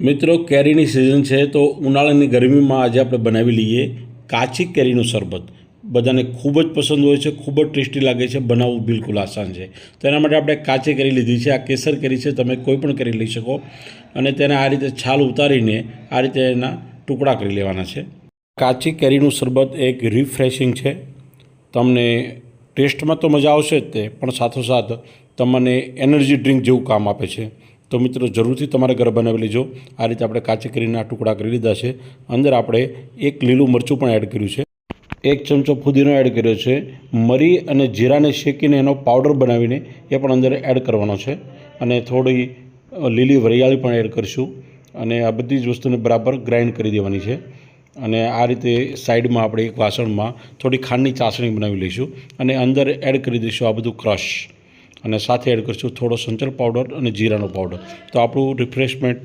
મિત્રો, કેરીની સિઝન છે તો ઉનાળાની ગરમીમાં આજે આપણે બનાવી લઈએ કાચી કેરીનું શરબત. બધાને ખૂબ જ પસંદ હોય છે, ખૂબ જ ટેસ્ટી લાગે છે, બનાવવું બિલકુલ આસાન છે. તો એના માટે આપણે કાચી કેરી લીધી છે. આ કેસર કેરી છે, તમે કોઈ પણ કેરી લઈ શકો અને તેને આ રીતે છાલ ઉતારીને આ રીતે એના ટુકડા કરી લેવાના છે. કાચી કેરીનું શરબત એક રિફ્રેશિંગ છે. તમને ટેસ્ટમાં તો મજા આવશે જ તે, પણ સાથોસાથ તમને એનર્જી ડ્રિંક જેવું કામ આપે છે. તો મિત્રો, જરૂરથી તમારે ઘરે બનાવી લેજો. આ રીતે આપણે કાચી કેરીના ટુકડા કરી લીધા છે. અંદર આપણે એક લીલું મરચું પણ એડ કર્યું છે, 1 ચમચો ફુદીનો એડ કર્યો છે, મરી અને જીરાને શેકીને એનો પાવડર બનાવીને એ પણ અંદર એડ કરવાનો છે, અને થોડી લીલી વરિયાળી પણ એડ કરીશું. અને આ બધી જ વસ્તુને બરાબર ગ્રાઇન્ડ કરી દેવાની છે. અને આ રીતે સાઈડમાં આપણે એક વાસણમાં થોડી ખાંડની ચાસણી બનાવી લઈશું અને અંદર એડ કરી દઈશું આ બધું ક્રશ, અને સાથે એડ કરીશું થોડો સંચળ પાવડર અને જીરાનો પાવડર. તો આપણું રિફ્રેશમેન્ટ